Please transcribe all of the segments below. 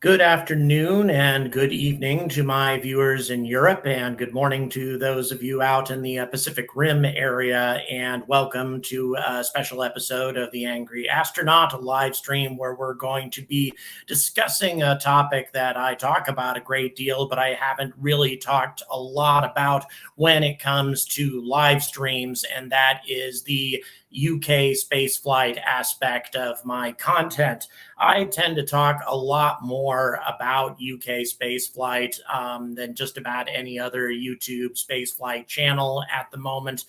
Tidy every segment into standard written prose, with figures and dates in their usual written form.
Good afternoon and good evening to my viewers in Europe, and good morning to those of you out in the Pacific Rim area. And welcome to a special episode of The Angry Astronaut, a live stream where we're going to be discussing a topic that I talk about a great deal, but I haven't really talked a lot about when it comes to live streams, and that is the UK spaceflight aspect of my content. I tend to talk a lot more about UK spaceflight than just about any other YouTube spaceflight channel at the moment,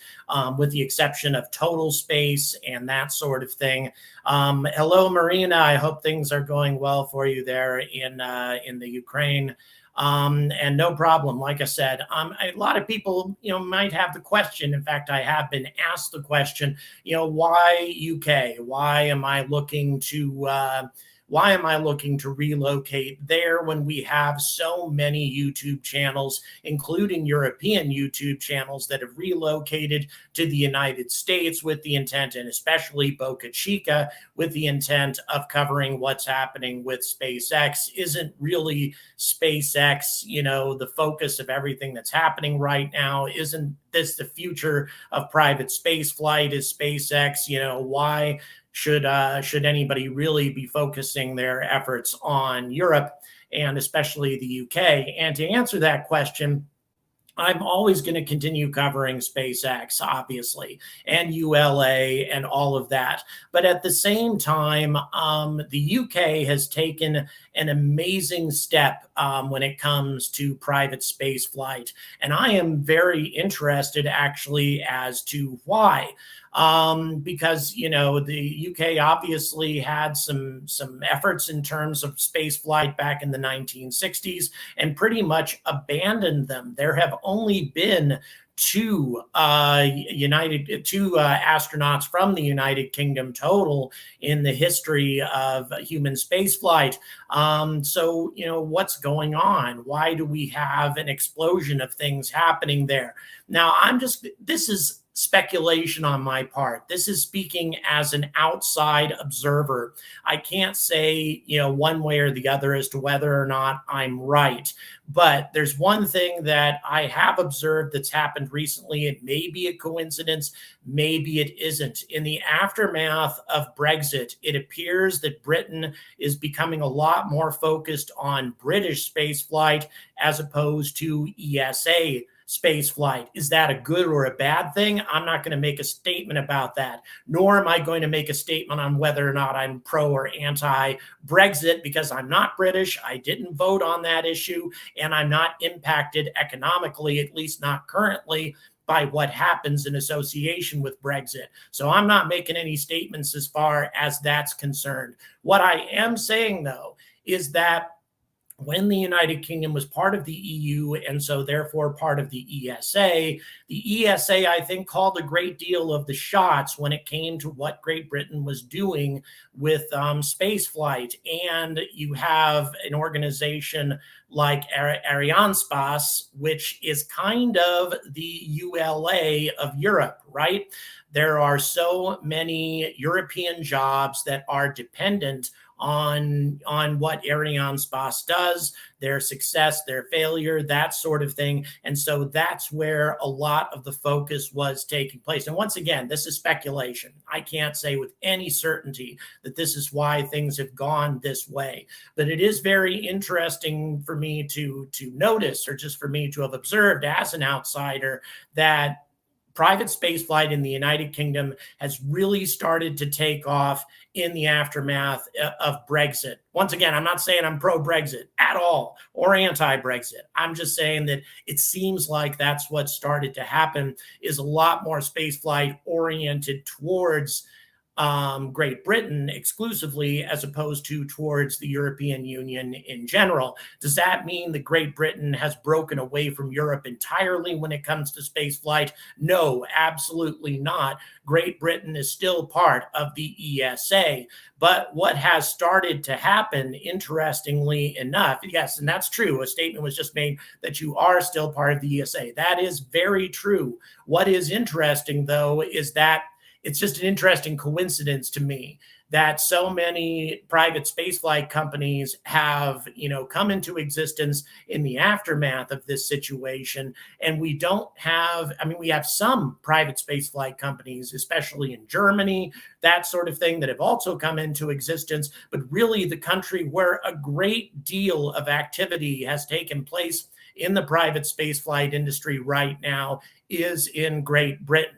with the exception of Total Space and that sort of thing. Hello, Marina. I hope things are going well for you there in the Ukraine. And no problem. Like I said, a lot of people, might have the question. In fact, I have been asked the question, why UK? Why am I looking to relocate there when we have so many YouTube channels, including European YouTube channels, that have relocated to the United States with the intent, and especially Boca Chica, with the intent of covering what's happening with SpaceX? Isn't really SpaceX, the focus of everything that's happening right now? Isn't this the future of private space flight? Is SpaceX, why should anybody really be focusing their efforts on Europe and especially the UK? And to answer that question, I'm always going to continue covering SpaceX, obviously, and ULA and all of that. But at the same time, the UK has taken an amazing step when it comes to private space flight. And I am very interested, actually, as to why. Because the UK obviously had some efforts in terms of space flight back in the 1960s and pretty much abandoned them. There have only been two astronauts from the United Kingdom total in the history of human spaceflight. So what's going on? Why do we have an explosion of things happening there? Now, this is speculation on my part. This is speaking as an outside observer. I can't say, one way or the other as to whether or not I'm right. But there's one thing that I have observed that's happened recently. It may be a coincidence, maybe it isn't. In the aftermath of Brexit, it appears that Britain is becoming a lot more focused on British spaceflight as opposed to ESA space flight. Is that a good or a bad thing? I'm not going to make a statement about that, nor am I going to make a statement on whether or not I'm pro or anti Brexit, because I'm not British. I didn't vote on that issue, and I'm not impacted economically, at least not currently, by what happens in association with Brexit. So I'm not making any statements as far as that's concerned. What I am saying, though, is that when the United Kingdom was part of the EU and so therefore part of the ESA, I think, called a great deal of the shots when it came to what Great Britain was doing with space flight. And you have an organization like Arianespace, which is kind of the ULA of Europe, right? There are so many European jobs that are dependent on what Arianespace does, their success, their failure, that sort of thing. And so that's where a lot of the focus was taking place. And once again, this is speculation. I can't say with any certainty that this is why things have gone this way. But it is very interesting for me to notice, or just for me to have observed as an outsider, that private spaceflight in the United Kingdom has really started to take off in the aftermath of Brexit. Once again, I'm not saying I'm pro-Brexit at all or anti-Brexit. I'm just saying that it seems like that's what started to happen, is a lot more spaceflight oriented towards Great Britain exclusively, as opposed to towards the European Union in general. Does that mean that Great Britain has broken away from Europe entirely when it comes to space flight? No, absolutely not. Great Britain is still part of the ESA. But what has started to happen, interestingly enough, yes, and that's true. A statement was just made that you are still part of the ESA. That is very true. What is interesting, though, is that it's just an interesting coincidence to me that so many private spaceflight companies have, come into existence in the aftermath of this situation. And we don't have, I mean, we have some private spaceflight companies, especially in Germany, that sort of thing, that have also come into existence. But really, the country where a great deal of activity has taken place in the private spaceflight industry right now is in Great Britain.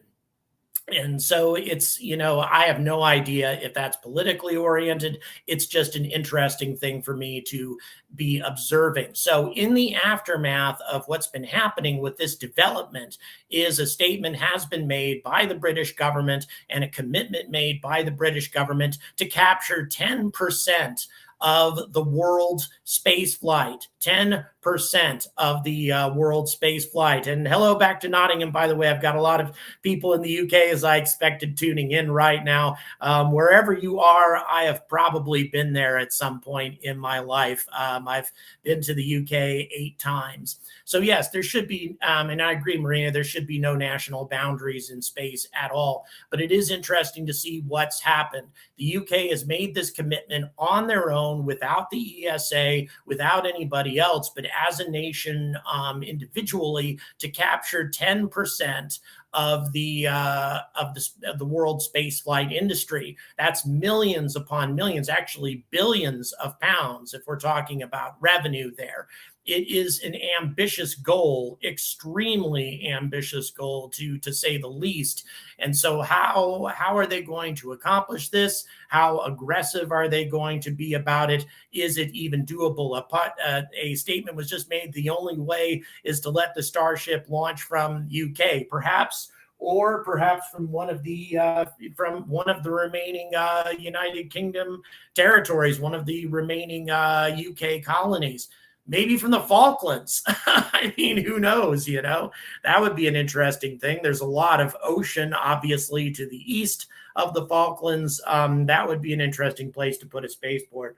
And so it's, I have no idea if that's politically oriented. It's just an interesting thing for me to be observing. So in the aftermath of what's been happening with this development is a statement has been made by the British government and a commitment made by the British government to capture 10% of the world's space flight, 10% of the world space flight. And hello back to Nottingham, by the way. I've got a lot of people in the UK, as I expected, tuning in right now. Wherever you are, I have probably been there at some point in my life. I've been to the UK 8 times. So yes, there should be, and I agree, Marina, there should be no national boundaries in space at all. But it is interesting to see what's happened. The UK has made this commitment on their own, without the ESA, without anybody else, but as a nation, individually, to capture 10% of the world space flight industry. That's millions upon millions, actually billions of pounds, if we're talking about revenue there. It is an ambitious goal, extremely ambitious goal, to say the least. And so how are they going to accomplish this? How aggressive are they going to be about it? Is it even doable? A statement was just made. The only way is to let the Starship launch from UK, perhaps, or perhaps from one of the remaining United Kingdom territories, one of the remaining UK colonies. Maybe from the Falklands. I mean, who knows, That would be an interesting thing. There's a lot of ocean, obviously, to the east of the Falklands. That would be an interesting place to put a spaceport.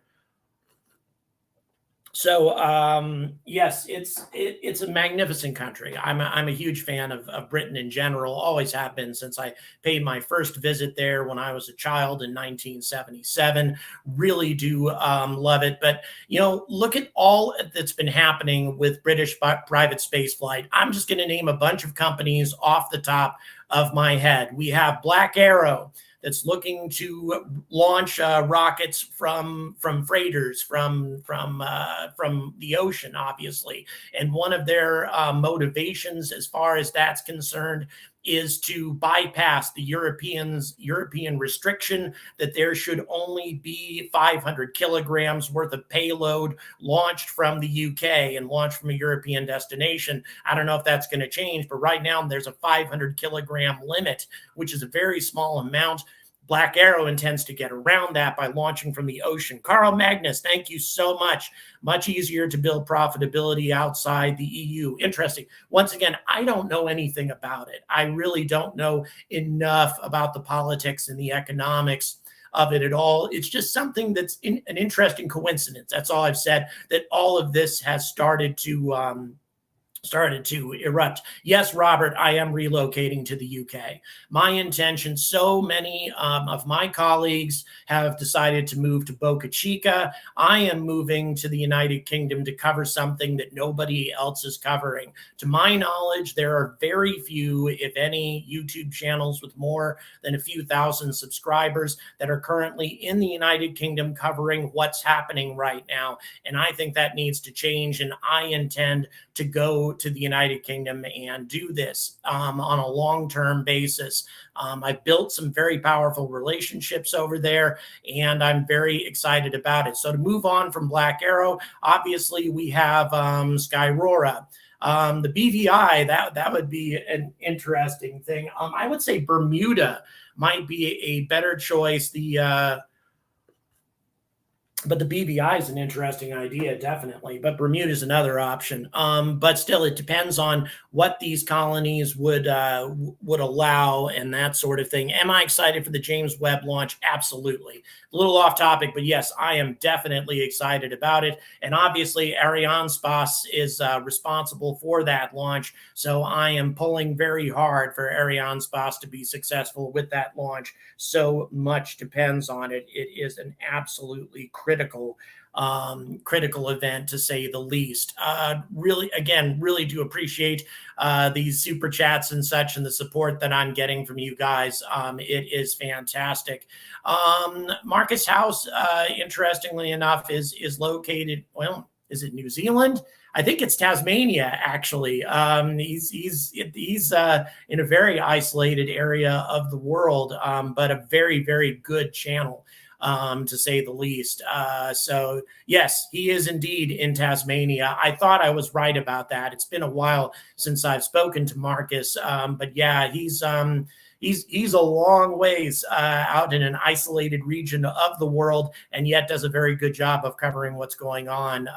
So yes, it's a magnificent country. I'm a huge fan of Britain in general. Always have been since I paid my first visit there when I was a child in 1977. Really do love it. But look at all that's been happening with British private space flight. I'm just going to name a bunch of companies off the top of my head. We have Black Arrow, that's looking to launch rockets from freighters from the ocean, obviously. And one of their motivations, as far as that's concerned, is to bypass the European restriction that there should only be 500 kilograms worth of payload launched from the UK and launched from a European destination. I don't know if that's going to change, but right now there's a 500 kilogram limit, which is a very small amount. Black Arrow intends to get around that by launching from the ocean. Carl Magnus, thank you so much. Much easier to build profitability outside the EU. Interesting. Once again, I don't know anything about it. I really don't know enough about the politics and the economics of it at all. It's just something that's an interesting coincidence. That's all I've said, that all of this has started to erupt. Yes, Robert, I am relocating to the UK. My intention, so many of my colleagues have decided to move to Boca Chica. I am moving to the United Kingdom to cover something that nobody else is covering. To my knowledge, there are very few, if any, YouTube channels with more than a few thousand subscribers that are currently in the United Kingdom covering what's happening right now. And I think that needs to change, and I intend to go to the United Kingdom and do this on a long-term basis. I've built some very powerful relationships over there, and I'm very excited about it. So to move on from Black Arrow, obviously we have Skyrora. The BVI, that would be an interesting thing. I would say Bermuda might be a better choice. But the BVI is an interesting idea, definitely. But Bermuda is another option. But still, it depends on what these colonies would allow and that sort of thing. Am I excited for the James Webb launch? Absolutely. A little off topic, but yes, I am definitely excited about it. And obviously, Arianespace is responsible for that launch, so I am pulling very hard for Arianespace to be successful with that launch. So much depends on it. It is an absolutely critical event, to say the least. Really, again, really do appreciate these super chats and such, and the support that I'm getting from you guys. It is fantastic. Marcus House, interestingly enough, is located, well, is it New Zealand? I think it's Tasmania, actually. He's in a very isolated area of the world, but a very, very good channel, to say the least. So yes, he is indeed in Tasmania. I thought I was right about that. It's been a while since I've spoken to Marcus, but yeah, he's a long ways out in an isolated region of the world, and yet does a very good job of covering what's going on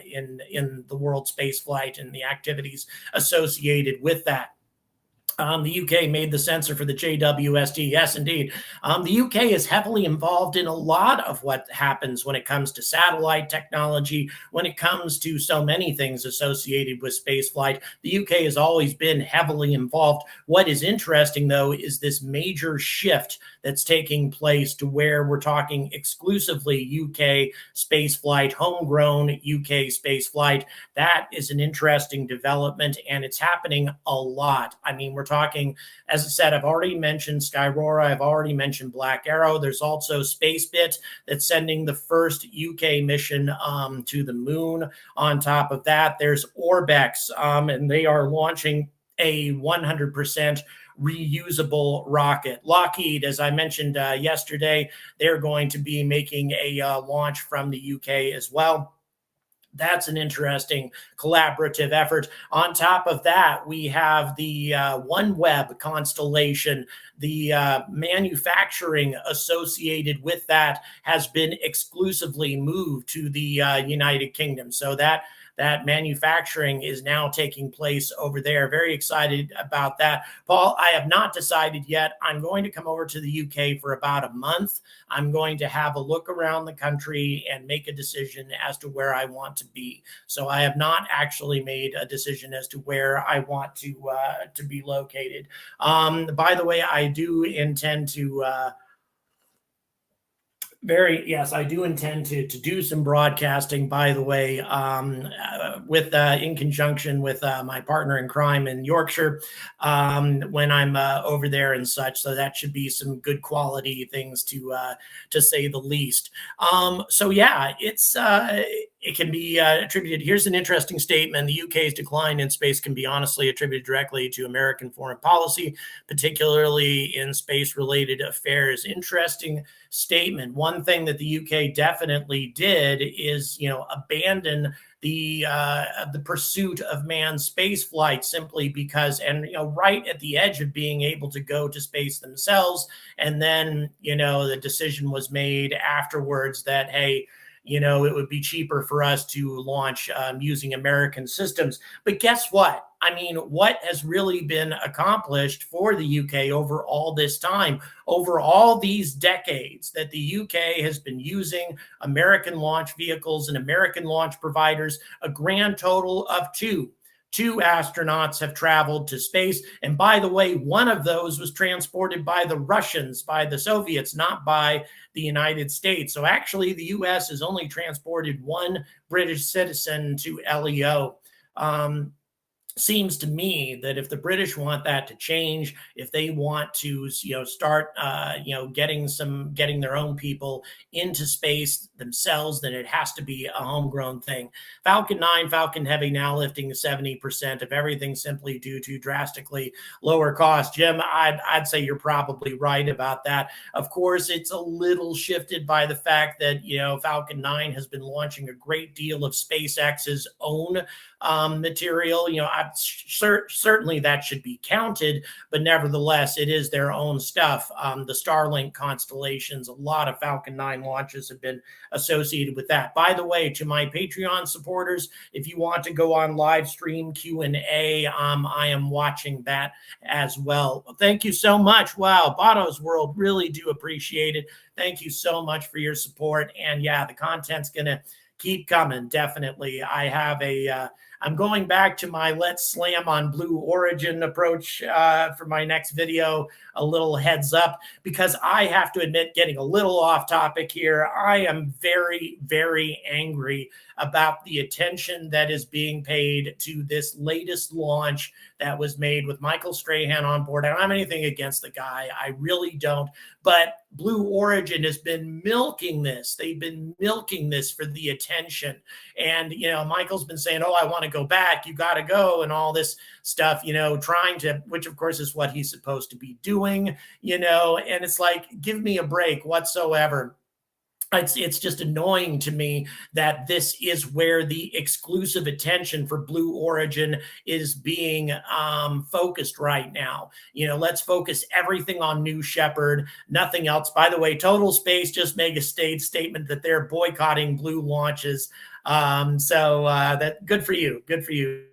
in the world space flight and the activities associated with that. The UK made the sensor for the JWST. Yes, indeed. The UK is heavily involved in a lot of what happens when it comes to satellite technology, when it comes to so many things associated with spaceflight. The UK has always been heavily involved. What is interesting, though, is this major shift that's taking place to where we're talking exclusively UK spaceflight, homegrown UK spaceflight. That is an interesting development, and it's happening a lot. I mean, we're talking, as I said, I've already mentioned Skyrora, I've already mentioned Black Arrow. There's also Spacebit that's sending the first UK mission to the moon. On top of that, there's Orbex, and they are launching a 100% reusable rocket. Lockheed, as I mentioned yesterday, they're going to be making a launch from the UK as well. That's an interesting collaborative effort. On top of that, we have the OneWeb constellation. The manufacturing associated with that has been exclusively moved to the United Kingdom. So that manufacturing is now taking place over there. Very excited about that. Paul, I have not decided yet. I'm going to come over to the UK for about a month. I'm going to have a look around the country and make a decision as to where I want to be. So I have not actually made a decision as to where I want to be located. By the way, I do intend to I do intend to do some broadcasting, by the way, with in conjunction with my partner in crime in Yorkshire, when I'm over there and such. So that should be some good quality things to say the least. So yeah, it can be attributed. Here's an interesting statement. The UK's decline in space can be honestly attributed directly to American foreign policy, particularly in space-related affairs. Interesting statement. One thing that the UK definitely did is, abandon the pursuit of manned space flight, simply because, and right at the edge of being able to go to space themselves, and then the decision was made afterwards that, hey, it would be cheaper for us to launch using American systems. But guess what? I mean, what has really been accomplished for the UK over all this time, over all these decades that the UK has been using American launch vehicles and American launch providers? A grand total of two. Two astronauts have traveled to space. And by the way, one of those was transported by the Russians, by the Soviets, not by the United States. So actually, the US has only transported one British citizen to LEO. Seems to me that if the British want that to change, if they want to, start, getting their own people into space themselves, then it has to be a homegrown thing. Falcon 9, Falcon Heavy now lifting 70% of everything simply due to drastically lower cost. Jim, I'd say you're probably right about that. Of course, it's a little shifted by the fact that, Falcon 9 has been launching a great deal of SpaceX's own material. certainly that should be counted, but nevertheless, it is their own stuff. The Starlink constellations, a lot of Falcon 9 launches have been associated with that. By the way, to my Patreon supporters, if you want to go on live stream Q&A, I am watching that as well. Thank you so much. Wow, Botto's World, really do appreciate it. Thank you so much for your support. And yeah, the content's going to keep coming, definitely. I have I'm going back to my Let's Slam on Blue Origin approach for my next video, a little heads up, because I have to admit, getting a little off topic here, I am very, very angry about the attention that is being paid to this latest launch that was made with Michael Strahan on board. I don't have anything against the guy. I really don't. But Blue Origin has been milking this. They've been milking this for the attention. And, Michael's been saying, oh, I want to go back. You got to go and all this stuff, trying to, which of course is what he's supposed to be doing, and it's like, give me a break whatsoever. It's just annoying to me that this is where the exclusive attention for Blue Origin is being focused right now. Let's focus everything on New Shepard, nothing else. By the way, Total Space just made a statement that they're boycotting Blue launches. So that good for you. Good for you.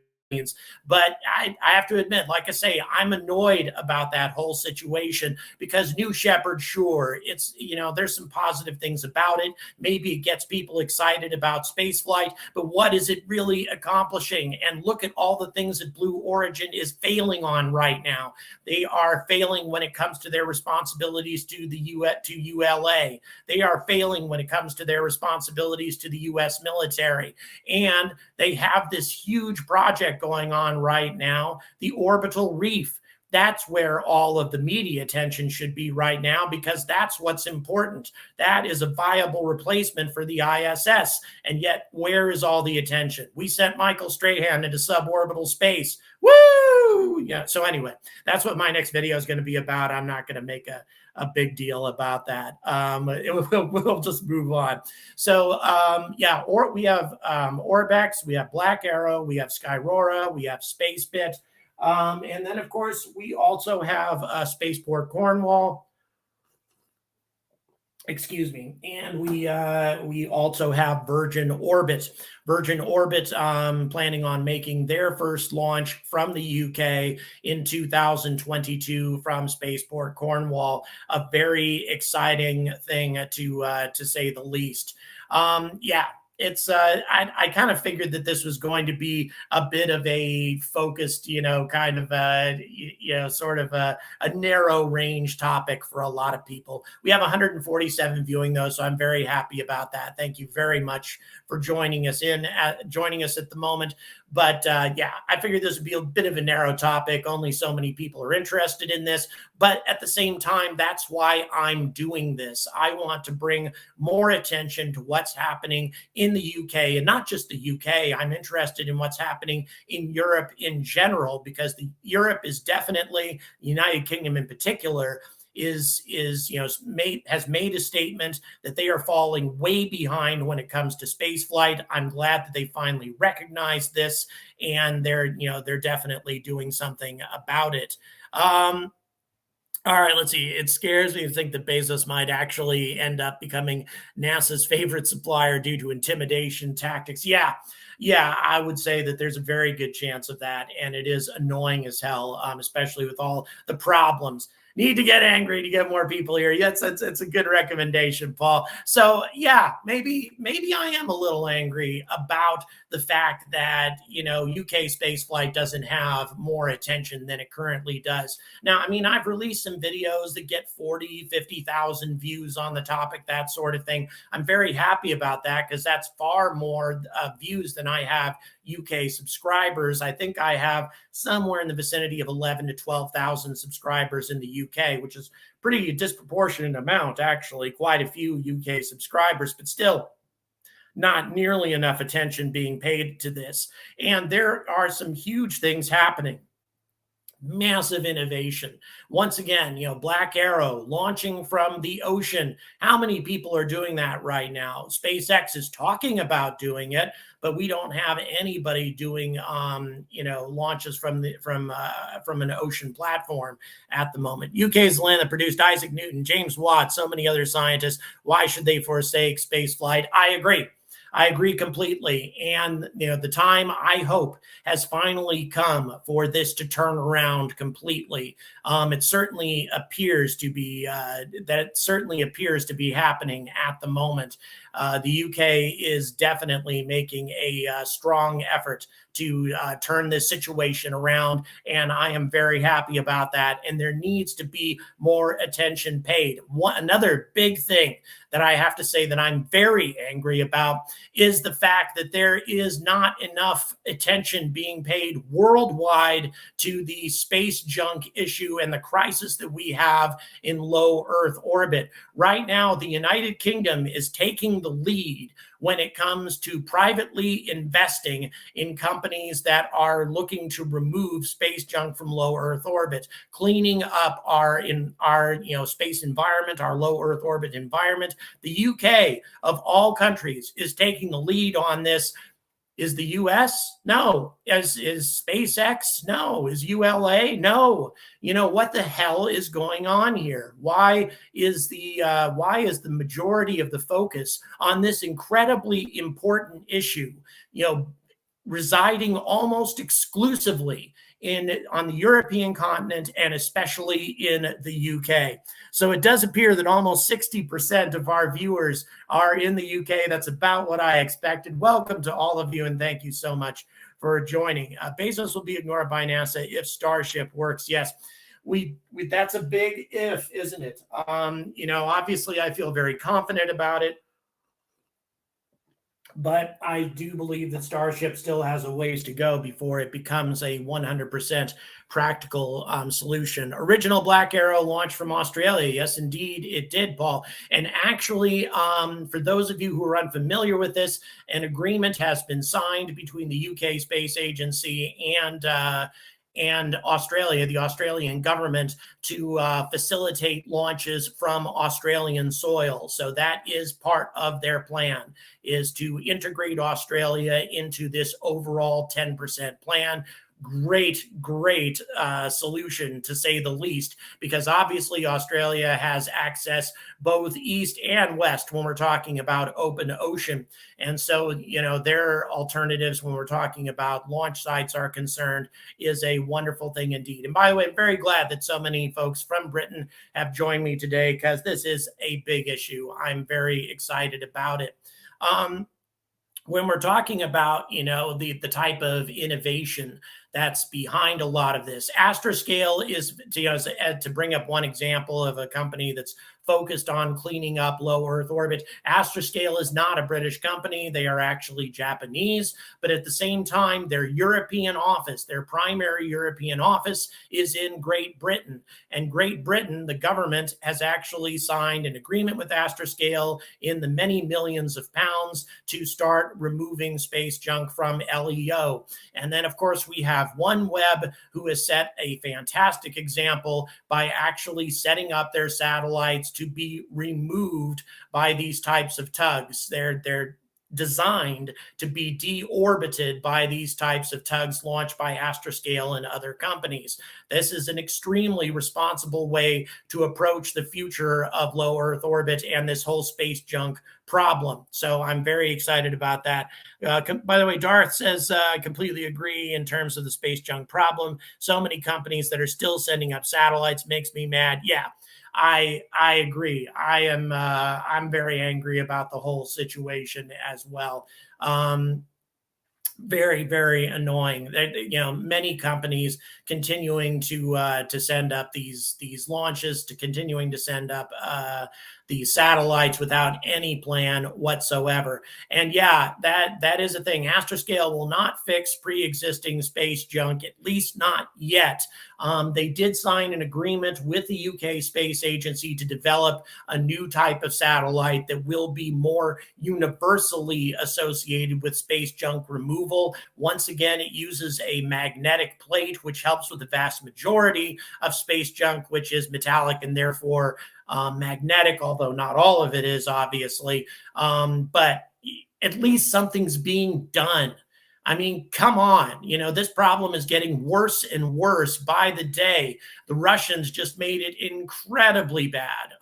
But I have to admit, like I say, I'm annoyed about that whole situation because New Shepard, sure, it's, there's some positive things about it. Maybe it gets people excited about spaceflight, but what is it really accomplishing? And look at all the things that Blue Origin is failing on right now. They are failing when it comes to their responsibilities to ULA. They are failing when it comes to their responsibilities to the U.S. military. And they have this huge project going on right now, the orbital reef. That's where all of the media attention should be right now, because that's what's important. That is a viable replacement for the ISS. And yet, where is all the attention? We sent Michael Strahan into suborbital space. Woo! Yeah. So anyway, that's what my next video is going to be about. I'm not going to make a big deal about that. We'll just move on. So yeah, we have Orbex, we have Black Arrow, we have Skyrora, we have Spacebit. And then, of course, we also have Spaceport Cornwall. Excuse me. And we also have Virgin Orbit. Virgin Orbit planning on making their first launch from the UK in 2022 from Spaceport Cornwall. A very exciting thing to say the least. Yeah. It's I kind of figured that this was going to be a bit of a focused, kind of sort of a narrow range topic for a lot of people. We have 147 viewing though, so I'm very happy about that. Thank you very much for joining us at the moment. But yeah, I figured this would be a bit of a narrow topic. Only so many people are interested in this. But at the same time, that's why I'm doing this. I want to bring more attention to what's happening in the UK, and not just the UK. I'm interested in what's happening in Europe in general, because Europe is definitely, the United Kingdom in particular, has made a statement that they are falling way behind when it comes to space flight. I'm glad that they finally recognize this, and they're definitely doing something about it. All right, let's see. It scares me to think that Bezos might actually end up becoming NASA's favorite supplier due to intimidation tactics. Yeah, I would say that there's a very good chance of that, and it is annoying as hell, especially with all the problems. Need to get angry to get more people here. Yes, it's a good recommendation, Paul. So yeah, maybe I am a little angry about the fact that, UK spaceflight doesn't have more attention than it currently does. Now, I mean, I've released some videos that get 40, 50,000 views on the topic, that sort of thing. I'm very happy about that, because that's far more views than I have UK subscribers. I think I have somewhere in the vicinity of 11 to 12,000 subscribers in the UK, which is pretty disproportionate amount, actually. Quite a few UK subscribers, but still not nearly enough attention being paid to this. And there are some huge things happening. Massive innovation. Once again, Black Arrow launching from the ocean. How many people are doing that right now? SpaceX is talking about doing it, but we don't have anybody doing, launches from an ocean platform at the moment. UK is the land that produced Isaac Newton, James Watt, so many other scientists. Why should they forsake spaceflight? I agree. I agree completely. And, the time, I hope, has finally come for this to turn around completely. It certainly appears to be happening at the moment. The UK is definitely making a strong effort to turn this situation around, and I am very happy about that. And there needs to be more attention paid. Another big thing that I have to say that I'm very angry about is the fact that there is not enough attention being paid worldwide to the space junk issue and the crisis that we have in low Earth orbit. Right now, the United Kingdom is taking the lead when it comes to privately investing in companies that are looking to remove space junk from low Earth orbit, cleaning up our space environment, our low Earth orbit environment. The UK, of all countries, is taking the lead on this. Is the US? No. Is SpaceX? No. Is ULA? No. What the hell is going on here? Why is the majority of the focus on this incredibly important issue, residing almost exclusively on the European continent and especially in the UK? So it does appear that almost 60% of our viewers are in the UK. That's about what I expected. Welcome to all of you, and thank you so much for joining. Bezos will be ignored by NASA if Starship works. Yes, we that's a big if, isn't it? Obviously I feel very confident about it, but I do believe that Starship still has a ways to go before it becomes a 100% practical solution. Original Black Arrow launched from Australia. Yes, indeed, it did, Paul. And actually, for those of you who are unfamiliar with this, an agreement has been signed between the UK Space Agency and Australia, the Australian government, to facilitate launches from Australian soil. So that is part of their plan, is to integrate Australia into this overall 10% plan. Great solution, to say the least, because obviously Australia has access both east and west when we're talking about open ocean. And so, their alternatives when we're talking about launch sites are concerned is a wonderful thing indeed. And by the way, I'm very glad that so many folks from Britain have joined me today, because this is a big issue. I'm very excited about it. When we're talking about, the type of innovation that's behind a lot of this, Astroscale is, to bring up one example of a company that's focused on cleaning up low Earth orbit. Astroscale is not a British company. They are actually Japanese, but at the same time, their European office, their primary European office, is in Great Britain. And Great Britain, the government, has actually signed an agreement with Astroscale in the many millions of pounds to start removing space junk from LEO. And then, of course, we have OneWeb, who has set a fantastic example by actually setting up their satellites to be removed by these types of tugs. They're designed to be deorbited by these types of tugs launched by Astroscale and other companies. This is an extremely responsible way to approach the future of low Earth orbit and this whole space junk problem. So I'm very excited about that. By the way, Darth says, I completely agree in terms of the space junk problem. So many companies that are still sending up satellites makes me mad. Yeah, I agree. I'm very angry about the whole situation as well. Very, very annoying. Many companies continuing to send up these launches, to continuing to send up the satellites without any plan whatsoever. And yeah, that is a thing. Astroscale will not fix pre-existing space junk, at least not yet. They did sign an agreement with the UK Space Agency to develop a new type of satellite that will be more universally associated with space junk removal. Once again, it uses a magnetic plate, which helps with the vast majority of space junk, which is metallic and therefore magnetic, although not all of it is, obviously. But at least something's being done. I mean, come on. This problem is getting worse and worse by the day. The Russians just made it incredibly bad.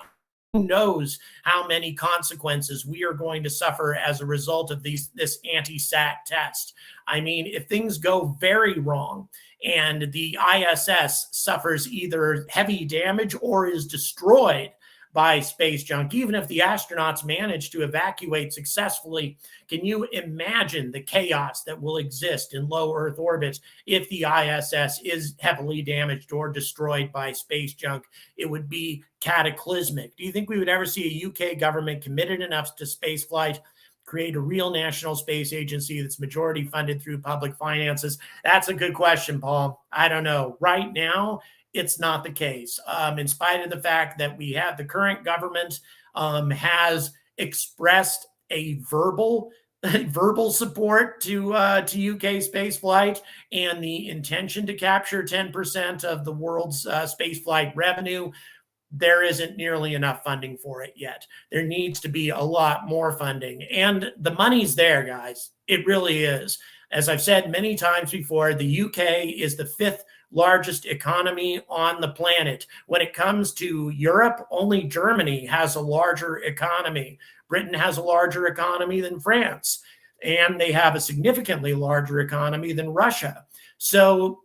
Who knows how many consequences we are going to suffer as a result of this anti-sat test. I mean, if things go very wrong and the ISS suffers either heavy damage or is destroyed by space junk, even if the astronauts manage to evacuate successfully, can you imagine the chaos that will exist in low Earth orbit if the ISS is heavily damaged or destroyed by space junk? It would be cataclysmic. Do you think we would ever see a UK government committed enough to spaceflight, create a real national space agency that's majority funded through public finances? That's a good question, Paul. I don't know. Right now, it's not the case. In spite of the fact that we have the current government has expressed a verbal support to UK spaceflight and the intention to capture 10% of the world's spaceflight revenue, there isn't nearly enough funding for it yet. There needs to be a lot more funding. And the money's there, guys. It really is. As I've said many times before, the UK is the fifth largest economy on the planet. When it comes to Europe, only Germany has a larger economy. Britain has a larger economy than France, and they have a significantly larger economy than Russia. So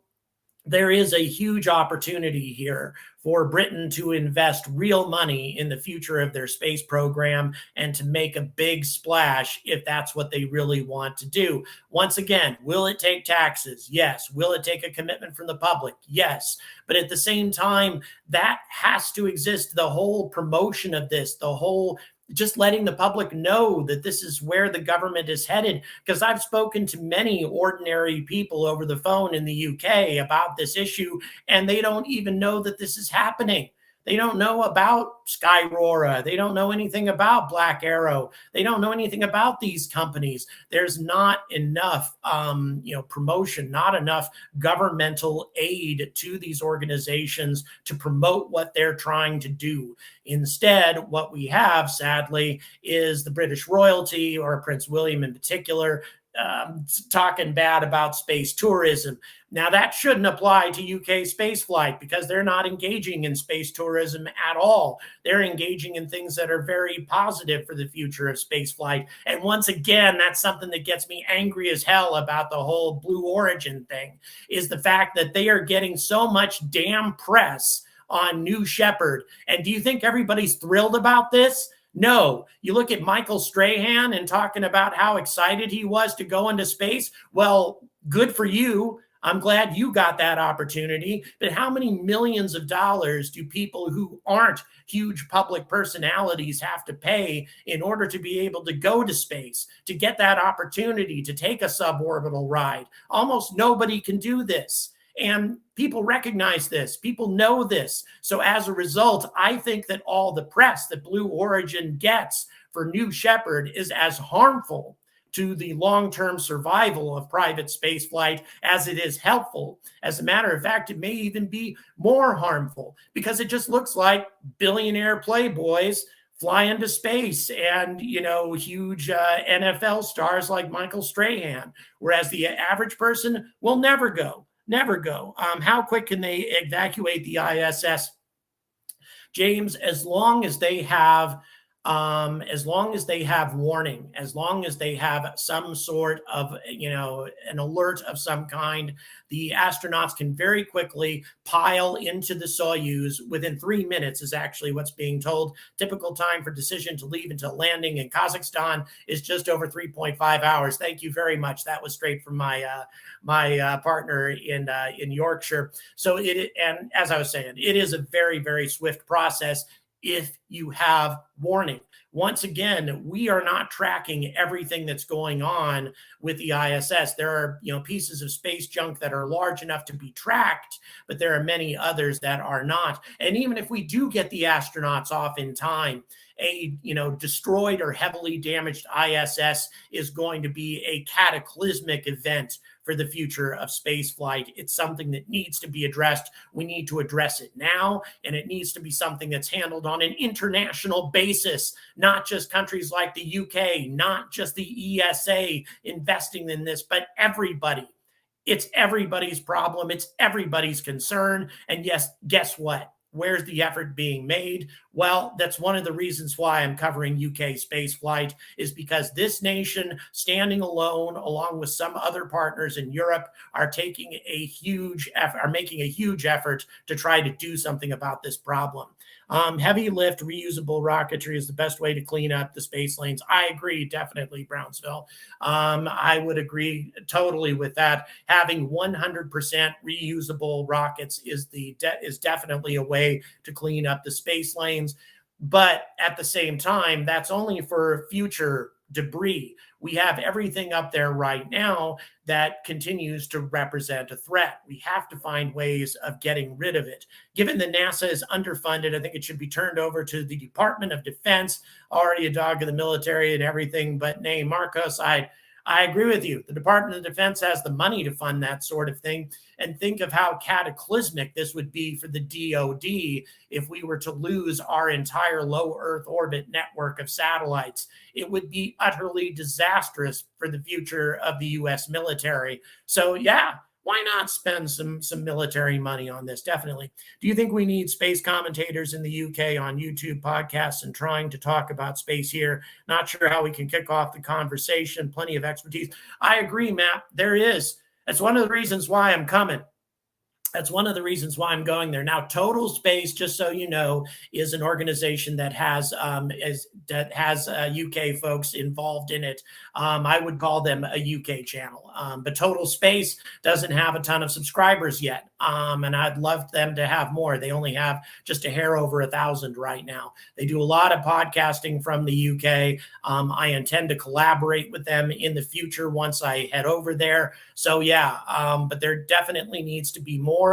there is a huge opportunity here for Britain to invest real money in the future of their space program and to make a big splash if that's what they really want to do. Once again, will it take taxes? Yes. Will it take a commitment from the public? Yes. But at the same time, that has to exist. The whole promotion of this, the whole just letting the public know that this is where the government is headed. Because I've spoken to many ordinary people over the phone in the UK about this issue, and they don't even know that this is happening. They don't know about Skyrora. They don't know anything about Black Arrow. They don't know anything about these companies. There's not enough, promotion, not enough governmental aid to these organizations to promote what they're trying to do. Instead, what we have, sadly, is the British royalty, or Prince William in particular, talking bad about space tourism. Now, that shouldn't apply to UK spaceflight because they're not engaging in space tourism at all. They're engaging in things that are very positive for the future of spaceflight. And once again, that's something that gets me angry as hell about the whole Blue Origin thing, is the fact that they are getting so much damn press on New Shepard. And do you think everybody's thrilled about this? No. You look at Michael Strahan and talking about how excited he was to go into space. Well, good for you. I'm glad you got that opportunity. But how many millions of dollars do people who aren't huge public personalities have to pay in order to be able to go to space, to get that opportunity to take a suborbital ride? Almost nobody can do this. And people recognize this. People know this. So as a result, I think that all the press that Blue Origin gets for New Shepard is as harmful to the long-term survival of private spaceflight as it is helpful. As a matter of fact, it may even be more harmful because it just looks like billionaire playboys fly into space and, huge NFL stars like Michael Strahan, whereas the average person will never go. How quick can they evacuate the ISS? James, as long as they have warning, as long as they have some sort of, an alert of some kind, the astronauts can very quickly pile into the Soyuz within 3 minutes is actually what's being told. Typical time for decision to leave until landing in Kazakhstan is just over 3.5 hours. Thank you very much. That was straight from my partner in Yorkshire. So and as I was saying, it is a very, very swift process. if you have warning. Once again, we are not tracking everything that's going on with the ISS. There are, pieces of space junk that are large enough to be tracked, but there are many others that are not. And even if we do get the astronauts off in time, a destroyed or heavily damaged ISS is going to be a cataclysmic event for the future of spaceflight. It's something that needs to be addressed. We need to address it now, and it needs to be something that's handled on an international basis, not just countries like the UK, not just the ESA investing in this, but everybody. It's everybody's problem. It's everybody's concern. And yes, guess what? Where's the effort being made? Well, that's one of the reasons why I'm covering UK spaceflight, is because this nation, standing alone, along with some other partners in Europe, are taking a huge effort, are making a huge effort to try to do something about this problem. Heavy lift, reusable rocketry is the best way to clean up the space lanes. I agree, definitely, Brownsville. I would agree totally with that. Having 100% reusable rockets is definitely a way to clean up the space lanes. But at the same time, that's only for future debris. We have everything up there right now that continues to represent a threat. We have to find ways of getting rid of it. Given that NASA is underfunded, I think it should be turned over to the Department of Defense, already a dog of the military and everything, but nay, Marcos, I agree with you. The Department of Defense has the money to fund that sort of thing. And think of how cataclysmic this would be for the DoD if we were to lose our entire low Earth orbit network of satellites. It would be utterly disastrous for the future of the U.S. military. So, yeah, why not spend some military money on this? Definitely. Do you think we need space commentators in the UK on YouTube podcasts and trying to talk about space here? Not sure how we can kick off the conversation. Plenty of expertise. I agree, Matt. There is. That's one of the reasons why I'm coming. That's one of the reasons why I'm going there. Now, Total Space, just so you know, is an organization that has UK folks involved in it. I would call them a UK channel. But Total Space doesn't have a ton of subscribers yet. And I'd love them to have more. They only have just a hair over 1,000 right now. They do a lot of podcasting from the UK. I intend to collaborate with them in the future once I head over there. So yeah, but there definitely needs to be more.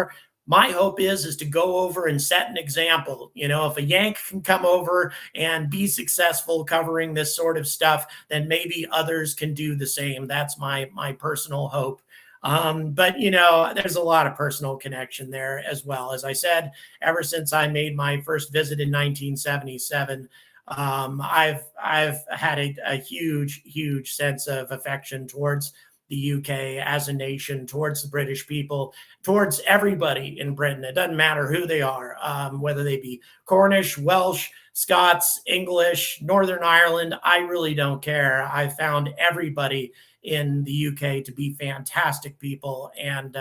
My hope is to go over and set an example. If a Yank can come over and be successful covering this sort of stuff, then maybe others can do the same. That's my personal hope. But there's a lot of personal connection there as well. As I said, ever since I made my first visit in 1977, I've had a huge sense of affection towards the UK as a nation, towards the British people, towards everybody in Britain. It doesn't matter who they are, whether they be Cornish, Welsh, Scots, English, Northern Ireland. I really don't care. I found everybody in the UK to be fantastic people, and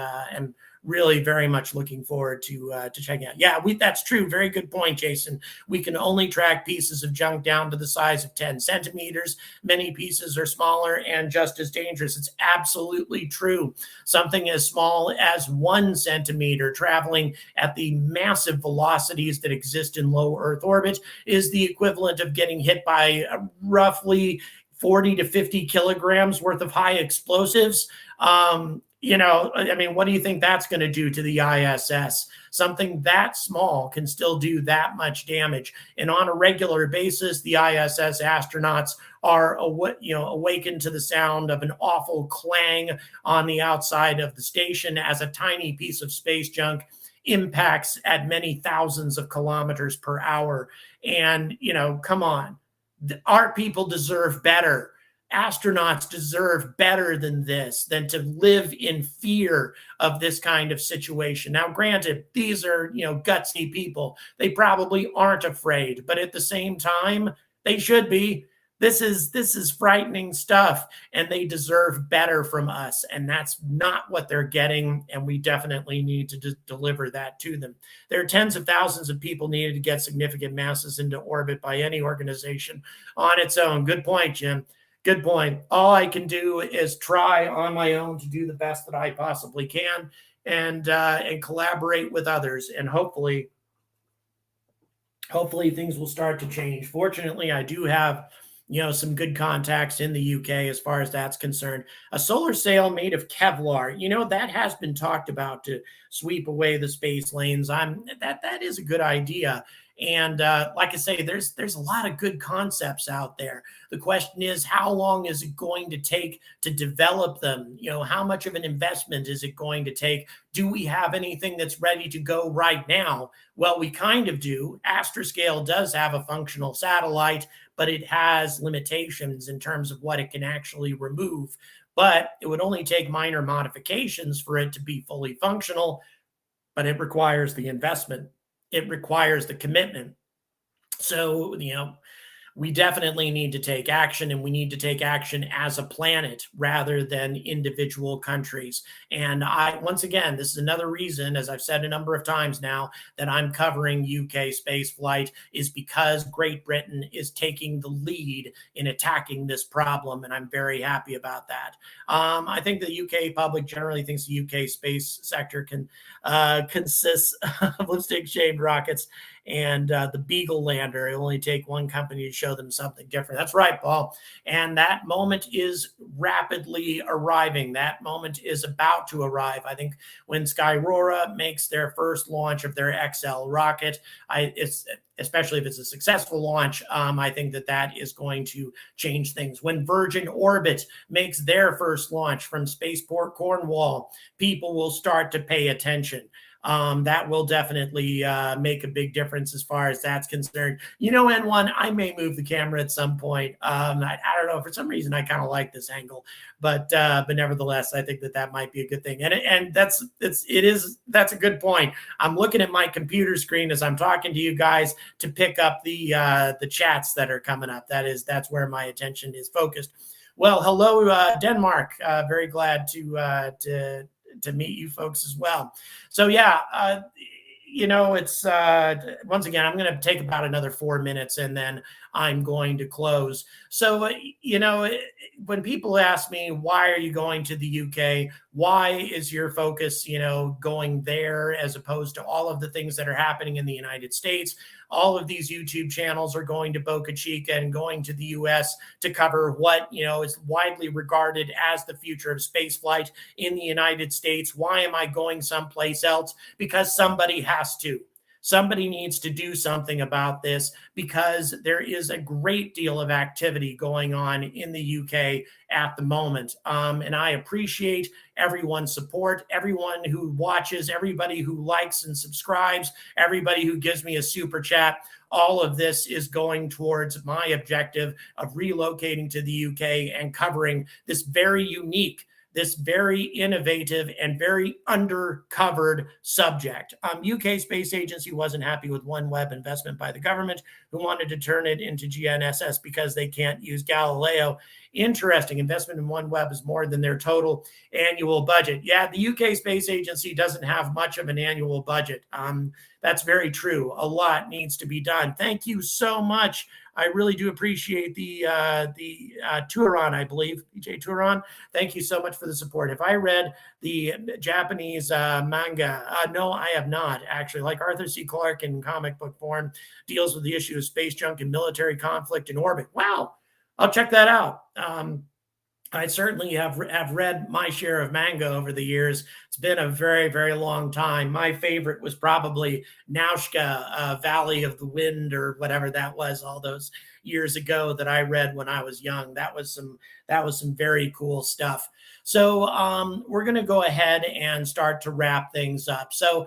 really very much looking forward to checking out. Yeah, that's true. Very good point, Jason. We can only track pieces of junk down to the size of 10 centimeters. Many pieces are smaller and just as dangerous. It's absolutely true. Something as small as 1 centimeter traveling at the massive velocities that exist in low Earth orbit is the equivalent of getting hit by roughly 40 to 50 kilograms worth of high explosives. What do you think that's going to do to the ISS? Something that small can still do that much damage. And on a regular basis, the ISS astronauts are awakened to the sound of an awful clang on the outside of the station as a tiny piece of space junk impacts at many thousands of kilometers per hour. And, come on, our people deserve better. Astronauts deserve better than this, than to live in fear of this kind of situation. Now, granted, these are, gutsy people. They probably aren't afraid, but at the same time, they should be. This is frightening stuff, and they deserve better from us. And that's not what they're getting. And we definitely need to deliver that to them. There are tens of thousands of people needed to get significant masses into orbit by any organization on its own. Good point, Jim. Good point. All I can do is try on my own to do the best that I possibly can, and collaborate with others, and hopefully hopefully things will start to change. Fortunately, I do have, some good contacts in the UK as far as that's concerned. A solar sail made of Kevlar, that has been talked about to sweep away the space lanes. That is a good idea. And like I say, there's a lot of good concepts out there. The question is, how long is it going to take to develop them? How much of an investment is it going to take? Do we have anything that's ready to go right now? Well, we kind of do. Astroscale does have a functional satellite, but it has limitations in terms of what it can actually remove. But it would only take minor modifications for it to be fully functional, but it requires the investment. It requires the commitment. So, we definitely need to take action, and we need to take action as a planet rather than individual countries. And once again, this is another reason, as I've said a number of times now, that I'm covering UK space flight, is because Great Britain is taking the lead in attacking this problem. And I'm very happy about that. I think the UK public generally thinks the UK space sector consists of lipstick-shaped rockets and the Beagle lander. It'll only take one company to show them something different. That's right, Paul. And that moment is rapidly arriving. That moment is about to arrive. I think when Skyrora makes their first launch of their XL rocket, especially if it's a successful launch, I think that is going to change things. When Virgin Orbit makes their first launch from Spaceport Cornwall, people will start to pay attention. That will definitely make a big difference as far as that's concerned. N1, I may move the camera at some point. I don't know, for some reason I kind of like this angle, but nevertheless, I think that might be a good thing. And that's a good point. I'm looking at my computer screen as I'm talking to you guys to pick up the chats that are coming up. That's where my attention is focused. Well, hello, Denmark. Very glad to meet you folks as well. So yeah, it's once again, I'm going to take about another 4 minutes and then I'm going to close. So, when people ask me, why are you going to the UK? Why is your focus, going there as opposed to all of the things that are happening in the United States? All of these YouTube channels are going to Boca Chica and going to the US to cover what, is widely regarded as the future of spaceflight in the United States. Why am I going someplace else? Because somebody has to. Somebody needs to do something about this, because there is a great deal of activity going on in the UK at the moment. And I appreciate everyone's support, everyone who watches, everybody who likes and subscribes, everybody who gives me a super chat. All of this is going towards my objective of relocating to the UK and covering this very unique, this very innovative and very undercovered subject. UK Space Agency wasn't happy with OneWeb investment by the government, who wanted to turn it into GNSS because they can't use Galileo. Interesting. Investment in OneWeb is more than their total annual budget. Yeah, the UK Space Agency doesn't have much of an annual budget. That's very true. A lot needs to be done. Thank you so much. I really do appreciate the Turan, I believe, BJ Turan. Thank you so much for the support. Have I read the Japanese manga? No, I have not, actually. Like Arthur C. Clarke in comic book form, deals with the issue of space junk and military conflict in orbit. Wow, I'll check that out. I certainly have read my share of manga over the years. It's been a very, very long time. My favorite was probably Nausicaä, Valley of the Wind, or whatever that was, all those years ago that I read when I was young. That was some very cool stuff. So we're going to go ahead and start to wrap things up. So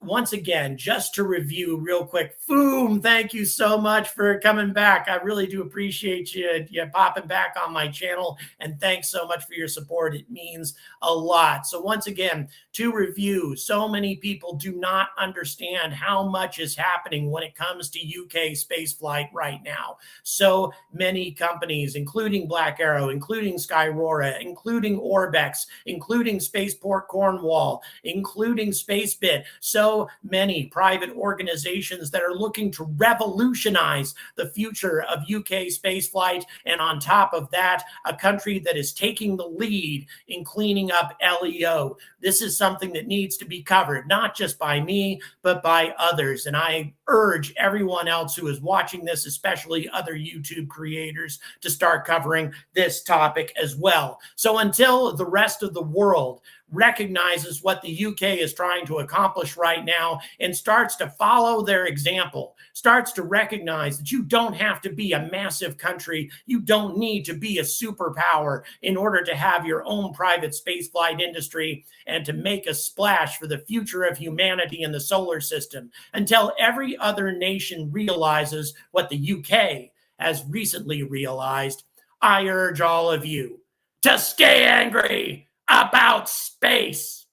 once again, just to review real quick, Foom, thank you so much for coming back. I really do appreciate you popping back on my channel, and thanks so much for your support. It means a lot. So once again, to review, so many people do not understand how much is happening when it comes to UK spaceflight right now. So many companies, including Black Arrow, including Skyrora, including Orbex, including Spaceport Cornwall, including Spacebit, so so many private organizations that are looking to revolutionize the future of UK spaceflight. And on top of that, a country that is taking the lead in cleaning up LEO. This is something that needs to be covered, not just by me, but by others. And I urge everyone else who is watching this, especially other YouTube creators, to start covering this topic as well. So until the rest of the world recognizes what the UK is trying to accomplish right now and starts to follow their example, starts to recognize that you don't have to be a massive country, you don't need to be a superpower in order to have your own private spaceflight industry and to make a splash for the future of humanity in the solar system, until every other nation realizes what the UK has recently realized, I urge all of you to stay angry about space.